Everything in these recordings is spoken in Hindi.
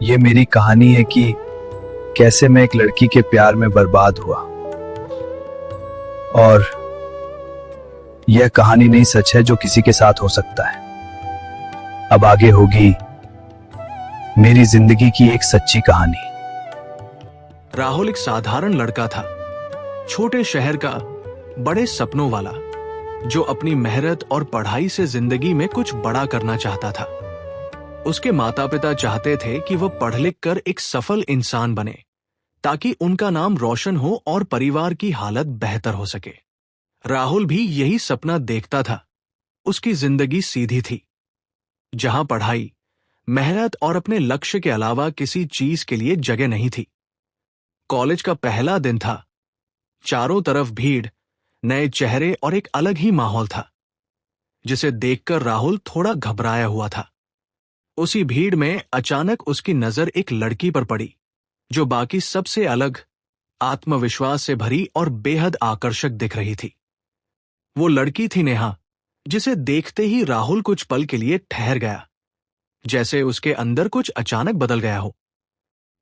ये मेरी कहानी है कि कैसे मैं एक लड़की के प्यार में बर्बाद हुआ। और यह कहानी नहीं, सच है जो किसी के साथ हो सकता है। अब आगे होगी मेरी जिंदगी की एक सच्ची कहानी। राहुल एक साधारण लड़का था, छोटे शहर का, बड़े सपनों वाला, जो अपनी मेहनत और पढ़ाई से जिंदगी में कुछ बड़ा करना चाहता था। उसके माता पिता चाहते थे कि वह पढ़ लिख कर एक सफल इंसान बने, ताकि उनका नाम रोशन हो और परिवार की हालत बेहतर हो सके। राहुल भी यही सपना देखता था। उसकी जिंदगी सीधी थी, जहां पढ़ाई, मेहनत और अपने लक्ष्य के अलावा किसी चीज के लिए जगह नहीं थी। कॉलेज का पहला दिन था। चारों तरफ भीड़, नए चेहरे और एक अलग ही माहौल था, जिसे देखकर राहुल थोड़ा घबराया हुआ था। उसी भीड़ में अचानक उसकी नजर एक लड़की पर पड़ी, जो बाकी सबसे अलग, आत्मविश्वास से भरी और बेहद आकर्षक दिख रही थी। वो लड़की थी नेहा, जिसे देखते ही राहुल कुछ पल के लिए ठहर गया, जैसे उसके अंदर कुछ अचानक बदल गया हो।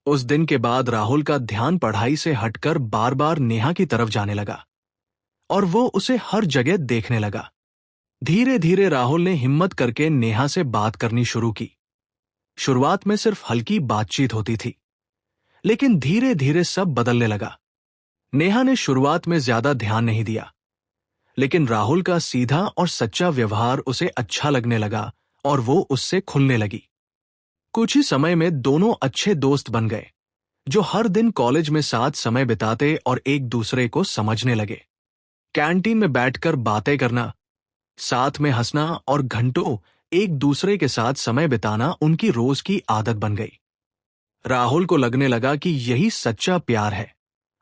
उस दिन के बाद राहुल का ध्यान पढ़ाई से हटकर बार बार नेहा की तरफ जाने लगा, और वो उसे हर जगह देखने लगा। धीरे धीरे राहुल ने हिम्मत करके नेहा से बात करनी शुरू की। शुरुआत में सिर्फ हल्की बातचीत होती थी, लेकिन धीरे धीरे सब बदलने लगा। नेहा ने शुरुआत में ज्यादा ध्यान नहीं दिया, लेकिन राहुल का सीधा और सच्चा व्यवहार उसे अच्छा लगने लगा और वो उससे खुलने लगी। कुछ ही समय में दोनों अच्छे दोस्त बन गए, जो हर दिन कॉलेज में साथ समय बिताते और एक दूसरे को समझने लगे। कैंटीन में बैठकर बातें करना, साथ में हंसना और घंटों एक दूसरे के साथ समय बिताना उनकी रोज की आदत बन गई। राहुल को लगने लगा कि यही सच्चा प्यार है,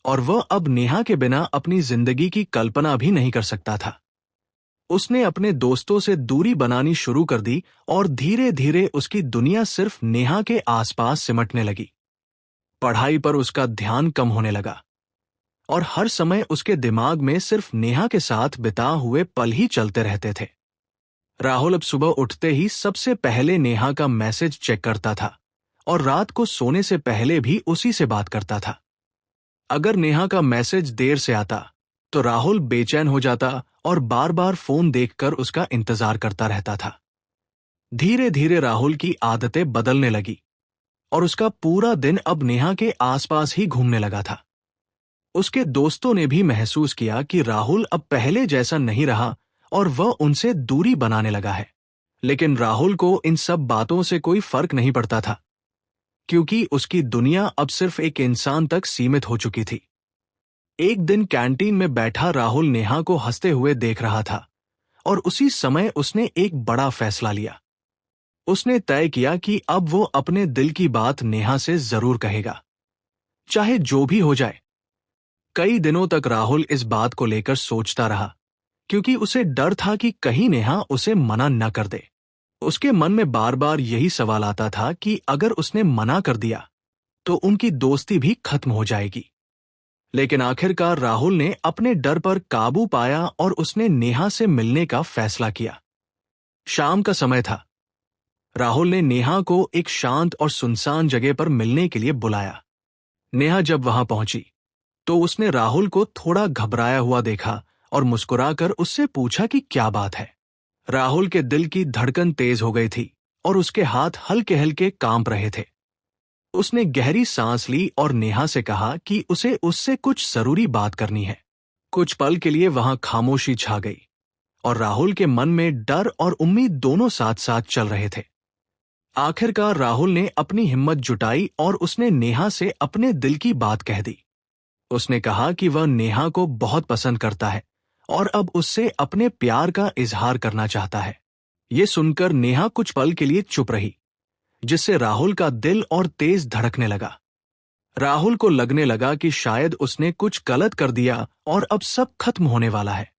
और वह अब नेहा के बिना अपनी जिंदगी की कल्पना भी नहीं कर सकता था। उसने अपने दोस्तों से दूरी बनानी शुरू कर दी और धीरे धीरे उसकी दुनिया सिर्फ नेहा के आसपास सिमटने लगी। पढ़ाई पर उसका ध्यान कम होने लगा, और हर समय उसके दिमाग में सिर्फ नेहा के साथ बिता हुए पल ही चलते रहते थे। राहुल अब सुबह उठते ही सबसे पहले नेहा का मैसेज चेक करता था, और रात को सोने से पहले भी उसी से बात करता था। अगर नेहा का मैसेज देर से आता, तो राहुल बेचैन हो जाता और बार बार फोन देखकर उसका इंतजार करता रहता था। धीरे धीरे राहुल की आदतें बदलने लगी, और उसका पूरा दिन अब नेहा के आसपास ही घूमने लगा था। उसके दोस्तों ने भी महसूस किया कि राहुल अब पहले जैसा नहीं रहा और वह उनसे दूरी बनाने लगा है। लेकिन राहुल को इन सब बातों से कोई फर्क नहीं पड़ता था, क्योंकि उसकी दुनिया अब सिर्फ एक इंसान तक सीमित हो चुकी थी। एक दिन कैंटीन में बैठा राहुल नेहा को हंसते हुए देख रहा था, और उसी समय उसने एक बड़ा फैसला लिया। उसने तय किया कि अब वो अपने दिल की बात नेहा से जरूर कहेगा, चाहे जो भी हो जाए। कई दिनों तक राहुल इस बात को लेकर सोचता रहा, क्योंकि उसे डर था कि कहीं नेहा उसे मना न कर दे। उसके मन में बार बार यही सवाल आता था कि अगर उसने मना कर दिया, तो उनकी दोस्ती भी खत्म हो जाएगी। लेकिन आखिरकार राहुल ने अपने डर पर काबू पाया और उसने नेहा से मिलने का फैसला किया। शाम का समय था। राहुल ने नेहा को एक शांत और सुनसान जगह पर मिलने के लिए बुलाया। नेहा जब वहां पहुंची, तो उसने राहुल को थोड़ा घबराया हुआ देखा और मुस्कुराकर उससे पूछा कि क्या बात है। राहुल के दिल की धड़कन तेज हो गई थी, और उसके हाथ हल्के हल्के कांप रहे थे। उसने गहरी सांस ली और नेहा से कहा कि उसे उससे कुछ जरूरी बात करनी है। कुछ पल के लिए वहां खामोशी छा गई, और राहुल के मन में डर और उम्मीद दोनों साथ साथ चल रहे थे। आखिरकार राहुल ने अपनी हिम्मत जुटाई और उसने नेहा से अपने दिल की बात कह दी। उसने कहा कि वह नेहा को बहुत पसंद करता है और अब उससे अपने प्यार का इजहार करना चाहता है। ये सुनकर नेहा कुछ पल के लिए चुप रही, जिससे राहुल का दिल और तेज धड़कने लगा। राहुल को लगने लगा कि शायद उसने कुछ गलत कर दिया और अब सब खत्म होने वाला है।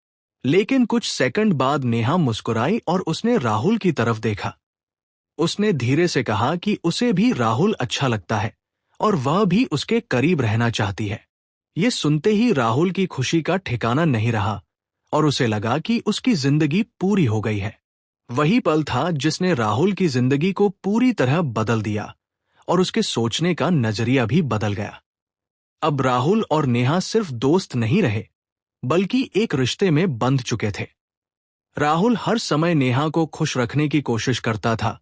लेकिन कुछ सेकंड बाद नेहा मुस्कुराई और उसने राहुल की तरफ देखा। उसने धीरे से कहा कि उसे भी राहुल अच्छा लगता है और वह भी उसके करीब रहना चाहती है। ये सुनते ही राहुल की खुशी का ठिकाना नहीं रहा, और उसे लगा कि उसकी जिंदगी पूरी हो गई है। वही पल था जिसने राहुल की जिंदगी को पूरी तरह बदल दिया, और उसके सोचने का नजरिया भी बदल गया। अब राहुल और नेहा सिर्फ दोस्त नहीं रहे, बल्कि एक रिश्ते में बंध चुके थे। राहुल हर समय नेहा को खुश रखने की कोशिश करता था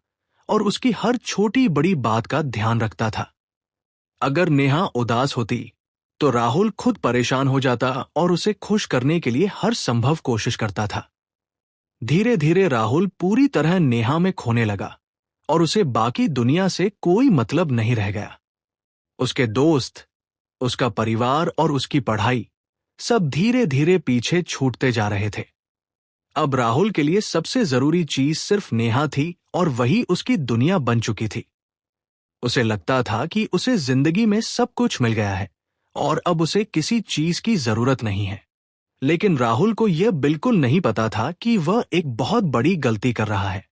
और उसकी हर छोटी बड़ी बात का ध्यान रखता था। अगर नेहा उदास होती तो राहुल खुद परेशान हो जाता और उसे खुश करने के लिए हर संभव कोशिश करता था। धीरे धीरे राहुल पूरी तरह नेहा में खोने लगा और उसे बाकी दुनिया से कोई मतलब नहीं रह गया। उसके दोस्त, उसका परिवार और उसकी पढ़ाई सब धीरे धीरे पीछे छूटते जा रहे थे। अब राहुल के लिए सबसे जरूरी चीज सिर्फ नेहा थी और वही उसकी दुनिया बन चुकी थी। उसे लगता था कि उसे जिंदगी में सब कुछ मिल गया है और अब उसे किसी चीज की जरूरत नहीं है। लेकिन राहुल को यह बिल्कुल नहीं पता था कि वह एक बहुत बड़ी गलती कर रहा है।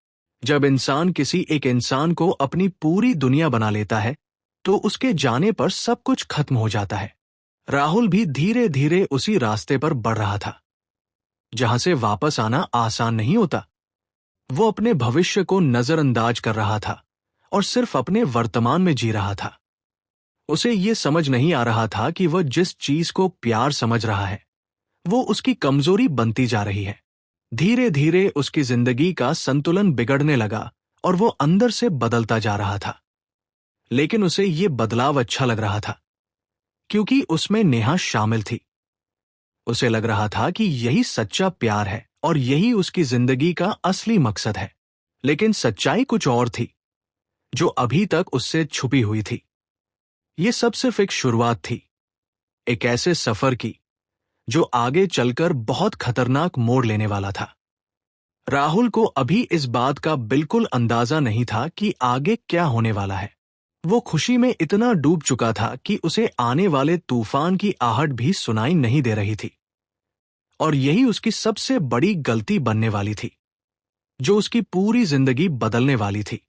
जब इंसान किसी एक इंसान को अपनी पूरी दुनिया बना लेता है तो उसके जाने पर सब कुछ खत्म हो जाता है। राहुल भी धीरे धीरे उसी रास्ते पर बढ़ रहा था जहां से वापस आना आसान नहीं होता। वो अपने भविष्य को नजरअंदाज कर रहा था और सिर्फ अपने वर्तमान में जी रहा था। उसे ये समझ नहीं आ रहा था कि वह जिस चीज को प्यार समझ रहा है वो उसकी कमजोरी बनती जा रही है। धीरे धीरे उसकी जिंदगी का संतुलन बिगड़ने लगा और वो अंदर से बदलता जा रहा था। लेकिन उसे ये बदलाव अच्छा लग रहा था क्योंकि उसमें नेहा शामिल थी। उसे लग रहा था कि यही सच्चा प्यार है और यही उसकी जिंदगी का असली मकसद है। लेकिन सच्चाई कुछ और थी जो अभी तक उससे छुपी हुई थी। ये सब सिर्फ एक शुरुआत थी, एक ऐसे सफर की जो आगे चलकर बहुत खतरनाक मोड़ लेने वाला था। राहुल को अभी इस बात का बिल्कुल अंदाजा नहीं था कि आगे क्या होने वाला है। वो खुशी में इतना डूब चुका था कि उसे आने वाले तूफान की आहट भी सुनाई नहीं दे रही थी। और यही उसकी सबसे बड़ी गलती बनने वाली थी, जो उसकी पूरी जिंदगी बदलने वाली थी।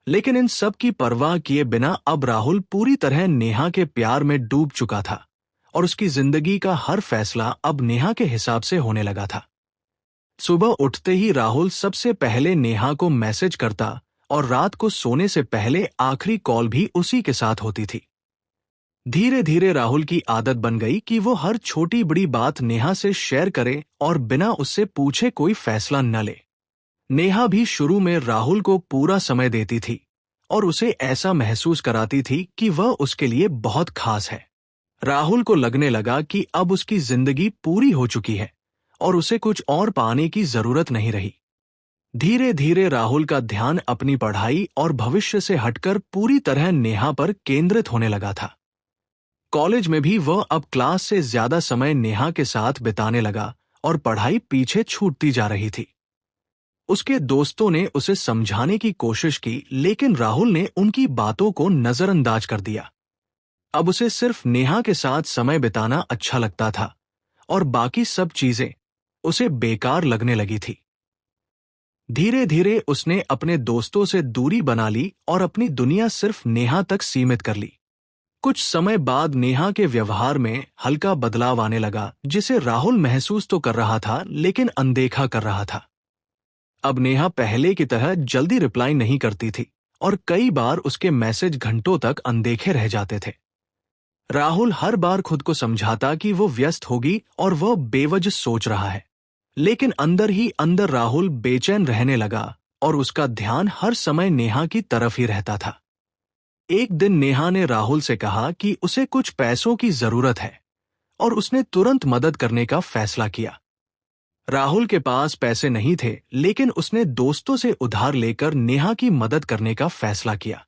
लेकिन इन सब की परवाह किए बिना अब राहुल पूरी तरह नेहा के प्यार में डूब चुका था और उसकी जिंदगी का हर फैसला अब नेहा के हिसाब से होने लगा था। सुबह उठते ही राहुल सबसे पहले नेहा को मैसेज करता और रात को सोने से पहले आखिरी कॉल भी उसी के साथ होती थी। धीरे धीरे राहुल की आदत बन गई कि वो हर छोटी बड़ी बात नेहा से शेयर करे और बिना उससे पूछे कोई फैसला न ले। नेहा भी शुरू में राहुल को पूरा समय देती थी और उसे ऐसा महसूस कराती थी कि वह उसके लिए बहुत खास है। राहुल को लगने लगा कि अब उसकी जिंदगी पूरी हो चुकी है और उसे कुछ और पाने की जरूरत नहीं रही। धीरे धीरे राहुल का ध्यान अपनी पढ़ाई और भविष्य से हटकर पूरी तरह नेहा पर केंद्रित होने लगा था। कॉलेज में भी वह अब क्लास से ज्यादा समय नेहा के साथ बिताने लगा और पढ़ाई पीछे छूटती जा रही थी। उसके दोस्तों ने उसे समझाने की कोशिश की, लेकिन राहुल ने उनकी बातों को नजरअंदाज कर दिया। अब उसे सिर्फ नेहा के साथ समय बिताना अच्छा लगता था और बाकी सब चीजें उसे बेकार लगने लगी थी। धीरे धीरे उसने अपने दोस्तों से दूरी बना ली और अपनी दुनिया सिर्फ नेहा तक सीमित कर ली। कुछ समय बाद नेहा के व्यवहार में हल्का बदलाव आने लगा, जिसे राहुल महसूस तो कर रहा था लेकिन अनदेखा कर रहा था। अब नेहा पहले की तरह जल्दी रिप्लाई नहीं करती थी और कई बार उसके मैसेज घंटों तक अनदेखे रह जाते थे। राहुल हर बार खुद को समझाता कि वो व्यस्त होगी और वह बेवजह सोच रहा है, लेकिन अंदर ही अंदर राहुल बेचैन रहने लगा और उसका ध्यान हर समय नेहा की तरफ ही रहता था। एक दिन नेहा ने राहुल से कहा कि उसे कुछ पैसों की जरूरत है और उसने तुरंत मदद करने का फैसला किया। राहुल के पास पैसे नहीं थे, लेकिन उसने दोस्तों से उधार लेकर नेहा की मदद करने का फैसला किया।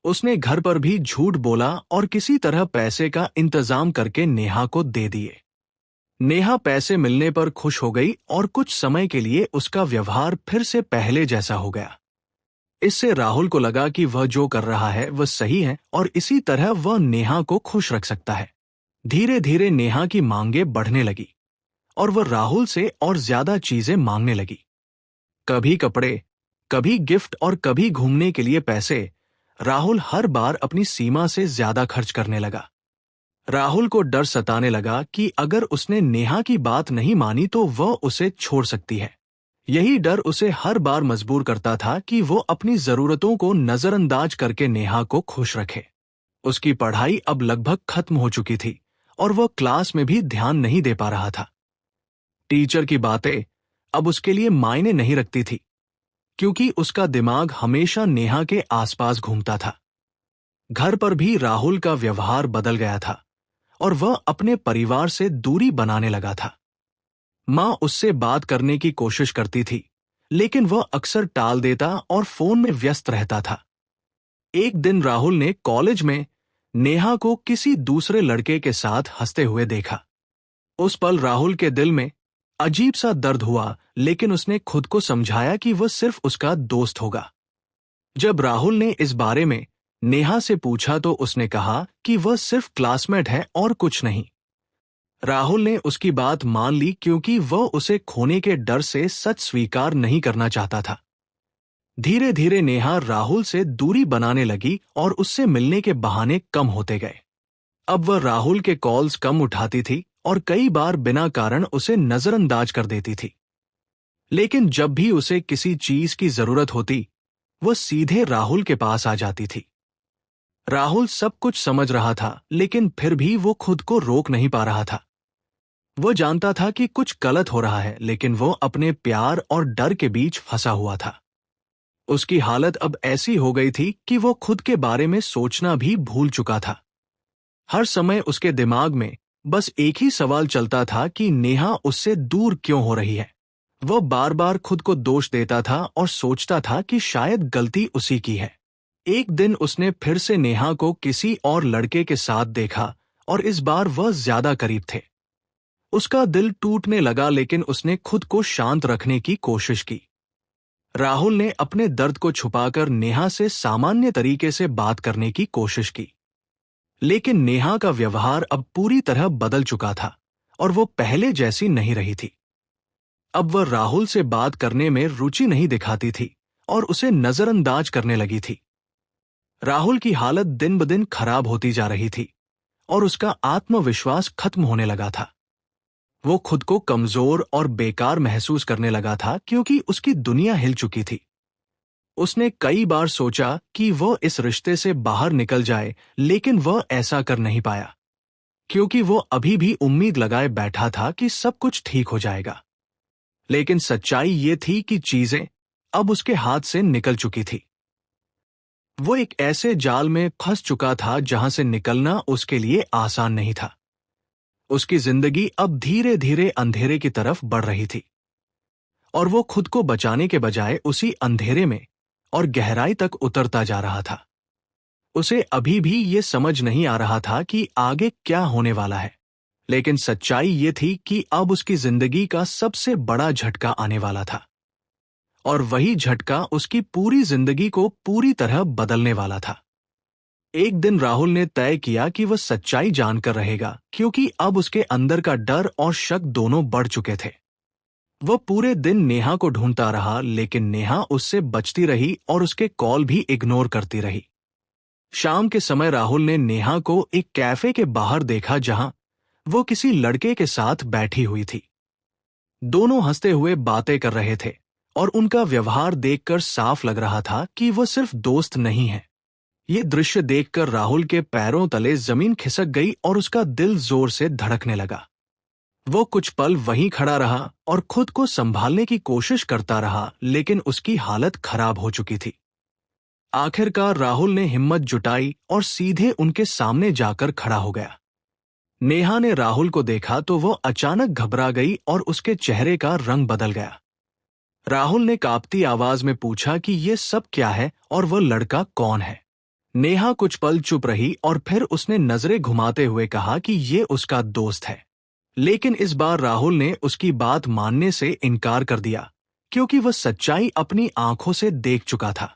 उसने घर पर भी झूठ बोला और किसी तरह पैसे का इंतजाम करके नेहा को दे दिए। नेहा पैसे मिलने पर खुश हो गई और कुछ समय के लिए उसका व्यवहार फिर से पहले जैसा हो गया। इससे राहुल को लगा कि वह जो कर रहा है वह सही है और इसी तरह वह नेहा को खुश रख सकता है। धीरे धीरे नेहा की मांगें बढ़ने लगी और वह राहुल से और ज्यादा चीजें मांगने लगी। कभी कपड़े, कभी गिफ्ट और कभी घूमने के लिए पैसे। राहुल हर बार अपनी सीमा से ज्यादा खर्च करने लगा। राहुल को डर सताने लगा कि अगर उसने नेहा की बात नहीं मानी तो वह उसे छोड़ सकती है यही डर उसे हर बार मजबूर करता था कि वो अपनी जरूरतों को नजरअंदाज करके नेहा को खुश रखे। उसकी पढ़ाई अब लगभग खत्म हो चुकी थी और वह क्लास में भी ध्यान नहीं दे पा रहा था। टीचर की बातें अब उसके लिए मायने नहीं रखती थी, क्योंकि उसका दिमाग हमेशा नेहा के आसपास घूमता था। घर पर भी राहुल का व्यवहार बदल गया था और वह अपने परिवार से दूरी बनाने लगा था। मां उससे बात करने की कोशिश करती थी, लेकिन वह अक्सर टाल देता और फोन में व्यस्त रहता था। एक दिन राहुल ने कॉलेज में नेहा को किसी दूसरे लड़के के साथ हंसते हुए देखा। उस पल राहुल के दिल में अजीब सा दर्द हुआ, लेकिन उसने खुद को समझाया कि वह सिर्फ उसका दोस्त होगा। जब राहुल ने इस बारे में नेहा से पूछा तो उसने कहा कि वह सिर्फ क्लासमेट है और कुछ नहीं। राहुल ने उसकी बात मान ली, क्योंकि वह उसे खोने के डर से सच स्वीकार नहीं करना चाहता था। धीरे धीरे नेहा राहुल से दूरी बनाने लगी और उससे मिलने के बहाने कम होते गए। अब वह राहुल के कॉल्स कम उठाती थी और कई बार बिना कारण उसे नजरअंदाज कर देती थी। लेकिन जब भी उसे किसी चीज की जरूरत होती, वह सीधे राहुल के पास आ जाती थी। राहुल सब कुछ समझ रहा था, लेकिन फिर भी वो खुद को रोक नहीं पा रहा था। वो जानता था कि कुछ गलत हो रहा है, लेकिन वो अपने प्यार और डर के बीच फंसा हुआ था। उसकी हालत अब ऐसी हो गई थी कि वो खुद के बारे में सोचना भी भूल चुका था। हर समय उसके दिमाग में बस एक ही सवाल चलता था कि नेहा उससे दूर क्यों हो रही है। वह बार बार खुद को दोष देता था और सोचता था कि शायद गलती उसी की है। एक दिन उसने फिर से नेहा को किसी और लड़के के साथ देखा और इस बार वह ज्यादा करीब थे। उसका दिल टूटने लगा, लेकिन उसने खुद को शांत रखने की कोशिश की। राहुल ने अपने दर्द को छुपाकर नेहा से सामान्य तरीके से बात करने की कोशिश की, लेकिन नेहा का व्यवहार अब पूरी तरह बदल चुका था और वो पहले जैसी नहीं रही थी। अब वह राहुल से बात करने में रुचि नहीं दिखाती थी और उसे नजरअंदाज करने लगी थी। राहुल की हालत दिन ब दिन खराब होती जा रही थी और उसका आत्मविश्वास खत्म होने लगा था। वो खुद को कमजोर और बेकार महसूस करने लगा था, क्योंकि उसकी दुनिया हिल चुकी थी। उसने कई बार सोचा कि वह इस रिश्ते से बाहर निकल जाए, लेकिन वह ऐसा कर नहीं पाया, क्योंकि वो अभी भी उम्मीद लगाए बैठा था कि सब कुछ ठीक हो जाएगा। लेकिन सच्चाई ये थी कि चीजें अब उसके हाथ से निकल चुकी थी। वो एक ऐसे जाल में फंस चुका था जहां से निकलना उसके लिए आसान नहीं था। उसकी जिंदगी अब धीरे धीरे अंधेरे की तरफ बढ़ रही थी और वो खुद को बचाने के बजाय उसी अंधेरे में और गहराई तक उतरता जा रहा था। उसे अभी भी ये समझ नहीं आ रहा था कि आगे क्या होने वाला है, लेकिन सच्चाई ये थी कि अब उसकी जिंदगी का सबसे बड़ा झटका आने वाला था और वही झटका उसकी पूरी जिंदगी को पूरी तरह बदलने वाला था। एक दिन राहुल ने तय किया कि वह सच्चाई जानकर रहेगा, क्योंकि अब उसके अंदर का डर और शक दोनों बढ़ चुके थे। वह पूरे दिन नेहा को ढूंढता रहा, लेकिन नेहा उससे बचती रही और उसके कॉल भी इग्नोर करती रही। शाम के समय राहुल ने नेहा को एक कैफे के बाहर देखा, जहां वो किसी लड़के के साथ बैठी हुई थी। दोनों हंसते हुए बातें कर रहे थे और उनका व्यवहार देखकर साफ लग रहा था कि वह सिर्फ दोस्त नहीं है। ये दृश्य देखकर राहुल के पैरों तले जमीन खिसक गई और उसका दिल जोर से धड़कने लगा। वो कुछ पल वहीं खड़ा रहा और खुद को संभालने की कोशिश करता रहा, लेकिन उसकी हालत खराब हो चुकी थी। आखिरकार राहुल ने हिम्मत जुटाई और सीधे उनके सामने जाकर खड़ा हो गया। नेहा ने राहुल को देखा तो वो अचानक घबरा गई और उसके चेहरे का रंग बदल गया। राहुल ने कांपती आवाज में पूछा कि ये सब क्या है और वह लड़का कौन है। नेहा कुछ पल चुप रही और फिर उसने नजरें घुमाते हुए कहा कि ये उसका दोस्त है। लेकिन इस बार राहुल ने उसकी बात मानने से इनकार कर दिया, क्योंकि वह सच्चाई अपनी आंखों से देख चुका था।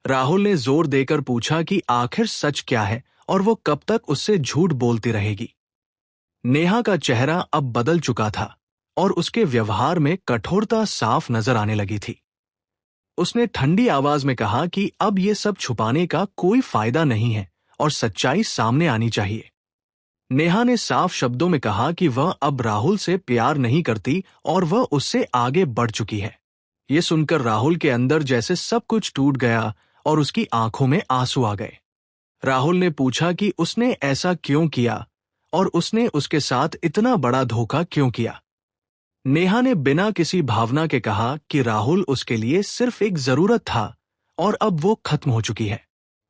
राहुल ने जोर देकर पूछा कि आखिर सच क्या है और वो कब तक उससे झूठ बोलती रहेगी। नेहा का चेहरा अब बदल चुका था और उसके व्यवहार में कठोरता साफ नजर आने लगी थी। उसने ठंडी आवाज में कहा कि अब ये सब छुपाने का कोई फायदा नहीं है और सच्चाई सामने आनी चाहिए। नेहा ने साफ शब्दों में कहा कि वह अब राहुल से प्यार नहीं करती और वह उससे आगे बढ़ चुकी है। ये सुनकर राहुल के अंदर जैसे सब कुछ टूट गया और उसकी आंखों में आंसू आ गए। राहुल ने पूछा कि उसने ऐसा क्यों किया और उसने उसके साथ इतना बड़ा धोखा क्यों किया। नेहा ने बिना किसी भावना के कहा कि राहुल उसके लिए सिर्फ एक जरूरत था और अब वो खत्म हो चुकी है।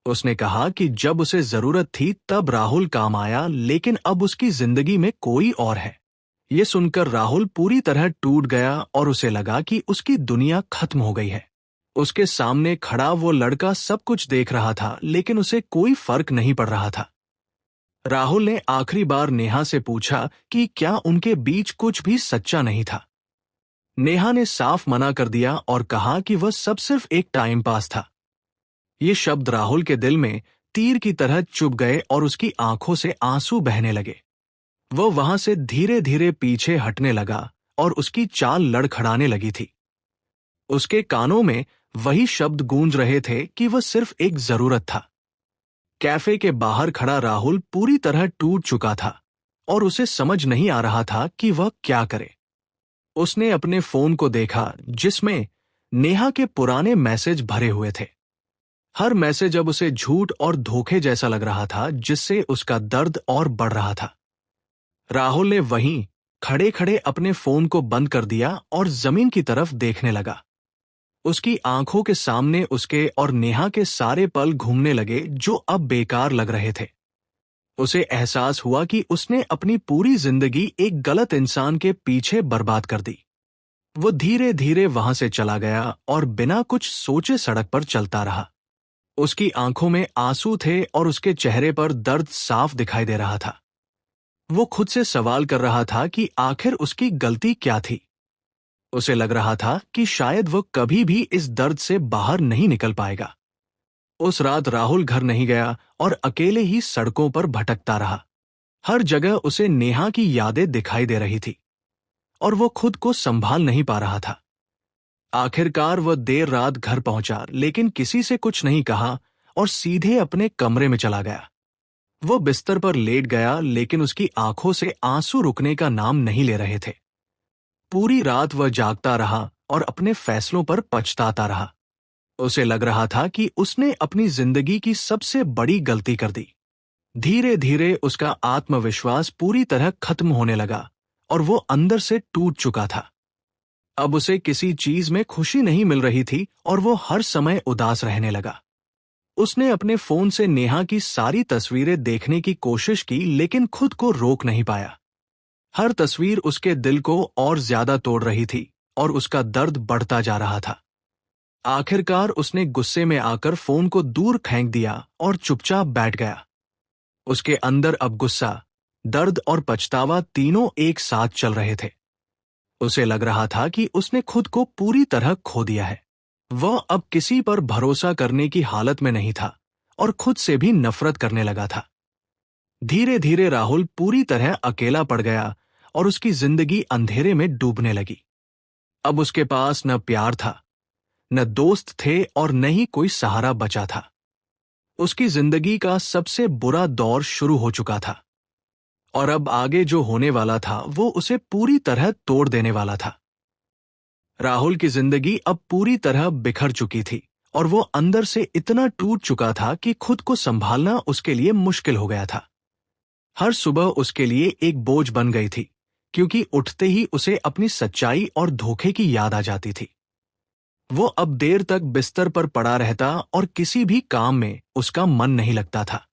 उसने कहा कि जब उसे जरूरत थी तब राहुल काम आया, लेकिन अब उसकी जिंदगी में कोई और है। ये सुनकर राहुल पूरी तरह टूट गया और उसे लगा कि उसकी दुनिया खत्म हो गई है। उसके सामने खड़ा वो लड़का सब कुछ देख रहा था, लेकिन उसे कोई फर्क नहीं पड़ रहा था। राहुल ने आखिरी बार नेहा से पूछा कि क्या उनके बीच कुछ भी सच्चा नहीं था। नेहा ने साफ मना कर दिया और कहा कि वह सब सिर्फ एक टाइम पास था। ये शब्द राहुल के दिल में तीर की तरह चुभ गए और उसकी आंखों से आंसू बहने लगे। वह वहां से धीरे धीरे पीछे हटने लगा और उसकी चाल लड़खड़ाने लगी थी। उसके कानों में वही शब्द गूंज रहे थे कि वह सिर्फ एक जरूरत था। कैफे के बाहर खड़ा राहुल पूरी तरह टूट चुका था और उसे समझ नहीं आ रहा था कि वह क्या करे। उसने अपने फोन को देखा जिसमें नेहा के पुराने मैसेज भरे हुए थे। हर मैसेज अब उसे झूठ और धोखे जैसा लग रहा था, जिससे उसका दर्द और बढ़ रहा था। राहुल ने वहीं खड़े खड़े अपने फोन को बंद कर दिया और जमीन की तरफ देखने लगा। उसकी आंखों के सामने उसके और नेहा के सारे पल घूमने लगे जो अब बेकार लग रहे थे। उसे एहसास हुआ कि उसने अपनी पूरी जिंदगी एक गलत इंसान के पीछे बर्बाद कर दी। वो धीरे धीरे वहां से चला गया और बिना कुछ सोचे सड़क पर चलता रहा। उसकी आंखों में आंसू थे और उसके चेहरे पर दर्द साफ दिखाई दे रहा था। वो खुद से सवाल कर रहा था कि आखिर उसकी गलती क्या थी। उसे लग रहा था कि शायद वो कभी भी इस दर्द से बाहर नहीं निकल पाएगा। उस रात राहुल घर नहीं गया और अकेले ही सड़कों पर भटकता रहा। हर जगह उसे नेहा की यादें दिखाई दे रही थी और वो खुद को संभाल नहीं पा रहा था। आखिरकार वह देर रात घर पहुंचा, लेकिन किसी से कुछ नहीं कहा और सीधे अपने कमरे में चला गया। वो बिस्तर पर लेट गया, लेकिन उसकी आंखों से आंसू रुकने का नाम नहीं ले रहे थे। पूरी रात वह जागता रहा और अपने फैसलों पर पछताता रहा। उसे लग रहा था कि उसने अपनी जिंदगी की सबसे बड़ी गलती कर दी। धीरे धीरे उसका आत्मविश्वास पूरी तरह खत्म होने लगा और वो अंदर से टूट चुका था। अब उसे किसी चीज में खुशी नहीं मिल रही थी और वो हर समय उदास रहने लगा। उसने अपने फोन से नेहा की सारी तस्वीरें देखने की कोशिश की, लेकिन खुद को रोक नहीं पाया। हर तस्वीर उसके दिल को और ज्यादा तोड़ रही थी और उसका दर्द बढ़ता जा रहा था। आखिरकार उसने गुस्से में आकर फोन को दूर फेंक दिया और चुपचाप बैठ गया। उसके अंदर अब गुस्सा, दर्द और पछतावा तीनों एक साथ चल रहे थे। उसे लग रहा था कि उसने खुद को पूरी तरह खो दिया है। वह अब किसी पर भरोसा करने की हालत में नहीं था और खुद से भी नफरत करने लगा था। धीरे धीरे राहुल पूरी तरह अकेला पड़ गया और उसकी जिंदगी अंधेरे में डूबने लगी। अब उसके पास न प्यार था, न दोस्त थे और न ही कोई सहारा बचा था। उसकी जिंदगी का सबसे बुरा दौर शुरू हो चुका था और अब आगे जो होने वाला था वो उसे पूरी तरह तोड़ देने वाला था। राहुल की जिंदगी अब पूरी तरह बिखर चुकी थी और वो अंदर से इतना टूट चुका था कि खुद को संभालना उसके लिए मुश्किल हो गया था। हर सुबह उसके लिए एक बोझ बन गई थी, क्योंकि उठते ही उसे अपनी सच्चाई और धोखे की याद आ जाती थी। वो अब देर तक बिस्तर पर पड़ा रहता और किसी भी काम में उसका मन नहीं लगता था।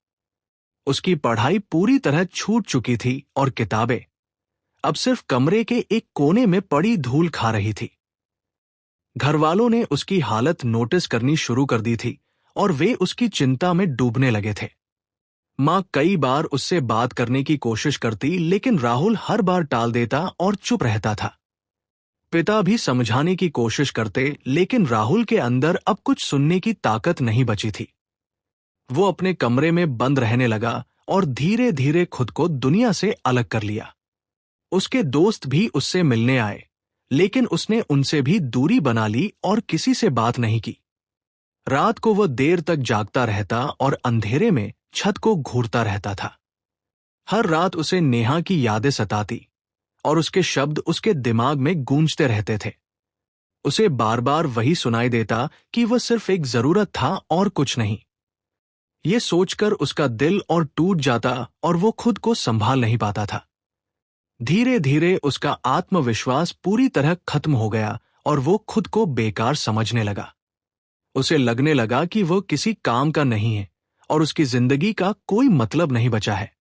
उसकी पढ़ाई पूरी तरह छूट चुकी थी और किताबें अब सिर्फ कमरे के एक कोने में पड़ी धूल खा रही थी। घरवालों ने उसकी हालत नोटिस करनी शुरू कर दी थी और वे उसकी चिंता में डूबने लगे थे। माँ कई बार उससे बात करने की कोशिश करती, लेकिन राहुल हर बार टाल देता और चुप रहता था। पिता भी समझाने की कोशिश करते, लेकिन राहुल के अंदर अब कुछ सुनने की ताकत नहीं बची थी। वो अपने कमरे में बंद रहने लगा और धीरे धीरे खुद को दुनिया से अलग कर लिया। उसके दोस्त भी उससे मिलने आए, लेकिन उसने उनसे भी दूरी बना ली और किसी से बात नहीं की। रात को वह देर तक जागता रहता और अंधेरे में छत को घूरता रहता था। हर रात उसे नेहा की यादें सताती और उसके शब्द उसके दिमाग में गूंजते रहते थे। उसे बार बार वही सुनाई देता कि वह सिर्फ एक जरूरत था और कुछ नहीं। ये सोचकर उसका दिल और टूट जाता और वो खुद को संभाल नहीं पाता था। धीरे धीरे उसका आत्मविश्वास पूरी तरह खत्म हो गया और वो खुद को बेकार समझने लगा। उसे लगने लगा कि वह किसी काम का नहीं है और उसकी जिंदगी का कोई मतलब नहीं बचा है।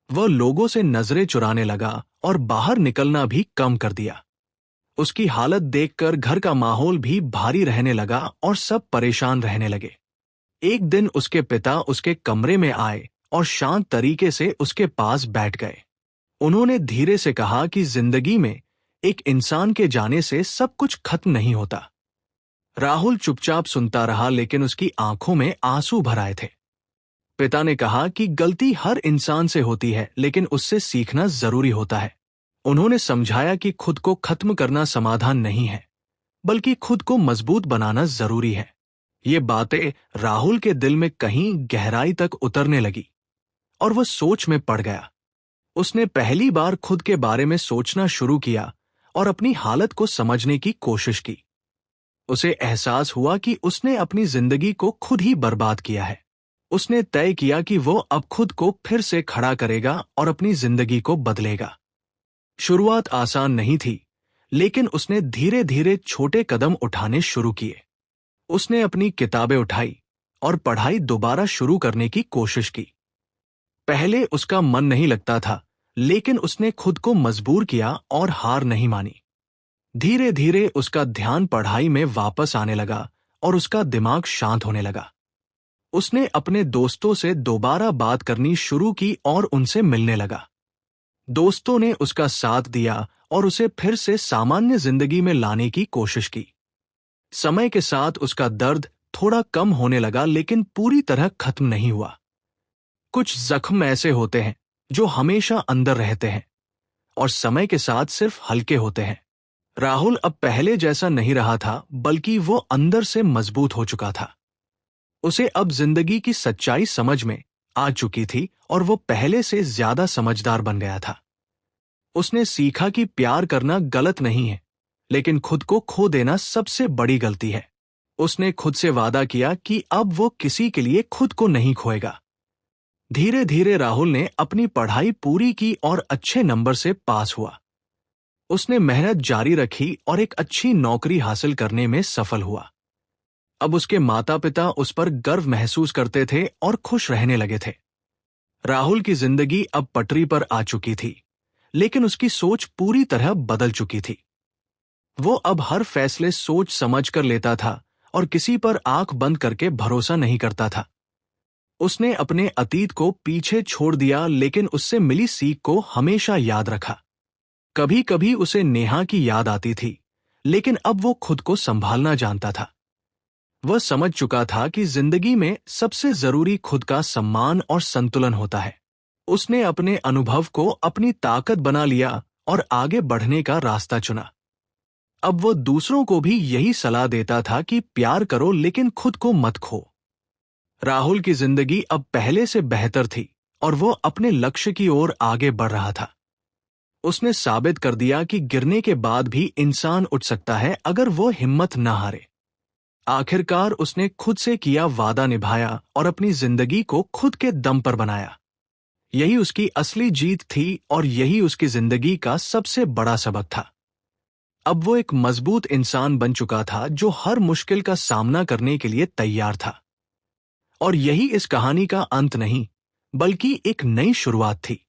वह लोगों से नजरें चुराने लगा और बाहर निकलना भी कम कर दिया। उसकी हालत देखकर घर का माहौल भी भारी रहने लगा और सब परेशान रहने लगे। एक दिन उसके पिता उसके कमरे में आए और शांत तरीके से उसके पास बैठ गए। उन्होंने धीरे से कहा कि जिंदगी में एक इंसान के जाने से सब कुछ खत्म नहीं होता। राहुल चुपचाप सुनता रहा, लेकिन उसकी आंखों में आंसू भर आए थे। पिता ने कहा कि गलती हर इंसान से होती है, लेकिन उससे सीखना जरूरी होता है। उन्होंने समझाया कि खुद को खत्म करना समाधान नहीं है, बल्कि खुद को मजबूत बनाना जरूरी है। ये बातें राहुल के दिल में कहीं गहराई तक उतरने लगी और वह सोच में पड़ गया। उसने पहली बार खुद के बारे में सोचना शुरू किया और अपनी हालत को समझने की कोशिश की। उसे एहसास हुआ कि उसने अपनी जिंदगी को खुद ही बर्बाद किया है। उसने तय किया कि वो अब खुद को फिर से खड़ा करेगा और अपनी जिंदगी को बदलेगा। शुरुआत आसान नहीं थी, लेकिन उसने धीरे धीरे छोटे कदम उठाने शुरू किए। उसने अपनी किताबें उठाई और पढ़ाई दोबारा शुरू करने की कोशिश की। पहले उसका मन नहीं लगता था, लेकिन उसने खुद को मजबूर किया और हार नहीं मानी। धीरे धीरे उसका ध्यान पढ़ाई में वापस आने लगा और उसका दिमाग शांत होने लगा। उसने अपने दोस्तों से दोबारा बात करनी शुरू की और उनसे मिलने लगा। दोस्तों ने उसका साथ दिया और उसे फिर से सामान्य जिंदगी में लाने की कोशिश की। समय के साथ उसका दर्द थोड़ा कम होने लगा, लेकिन पूरी तरह खत्म नहीं हुआ। कुछ जख्म ऐसे होते हैं जो हमेशा अंदर रहते हैं और समय के साथ सिर्फ हल्के होते हैं। राहुल अब पहले जैसा नहीं रहा था, बल्कि वो अंदर से मजबूत हो चुका था। उसे अब जिंदगी की सच्चाई समझ में आ चुकी थी और वो पहले से ज्यादा समझदार बन गया था। उसने सीखा कि प्यार करना गलत नहीं है, लेकिन खुद को खो देना सबसे बड़ी गलती है। उसने खुद से वादा किया कि अब वो किसी के लिए खुद को नहीं खोएगा। धीरे धीरे राहुल ने अपनी पढ़ाई पूरी की और अच्छे नंबर से पास हुआ। उसने मेहनत जारी रखी और एक अच्छी नौकरी हासिल करने में सफल हुआ। अब उसके माता पिता उस पर गर्व महसूस करते थे और खुश रहने लगे थे। राहुल की जिंदगी अब पटरी पर आ चुकी थी, लेकिन उसकी सोच पूरी तरह बदल चुकी थी। वो अब हर फैसले सोच समझ कर लेता था और किसी पर आंख बंद करके भरोसा नहीं करता था। उसने अपने अतीत को पीछे छोड़ दिया, लेकिन उससे मिली सीख को हमेशा याद रखा। कभी कभी उसे नेहा की याद आती थी, लेकिन अब वो खुद को संभालना जानता था। वह समझ चुका था कि जिंदगी में सबसे जरूरी खुद का सम्मान और संतुलन होता है। उसने अपने अनुभव को अपनी ताकत बना लिया और आगे बढ़ने का रास्ता चुना। अब वो दूसरों को भी यही सलाह देता था कि प्यार करो, लेकिन खुद को मत खो। राहुल की जिंदगी अब पहले से बेहतर थी और वो अपने लक्ष्य की ओर आगे बढ़ रहा था। उसने साबित कर दिया कि गिरने के बाद भी इंसान उठ सकता है अगर वो हिम्मत न हारे। आखिरकार उसने खुद से किया वादा निभाया और अपनी जिंदगी को खुद के दम पर बनाया। यही उसकी असली जीत थी और यही उसकी जिंदगी का सबसे बड़ा सबक था। अब वो एक मजबूत इंसान बन चुका था जो हर मुश्किल का सामना करने के लिए तैयार था। और यही इस कहानी का अंत नहीं, बल्कि एक नई शुरुआत थी।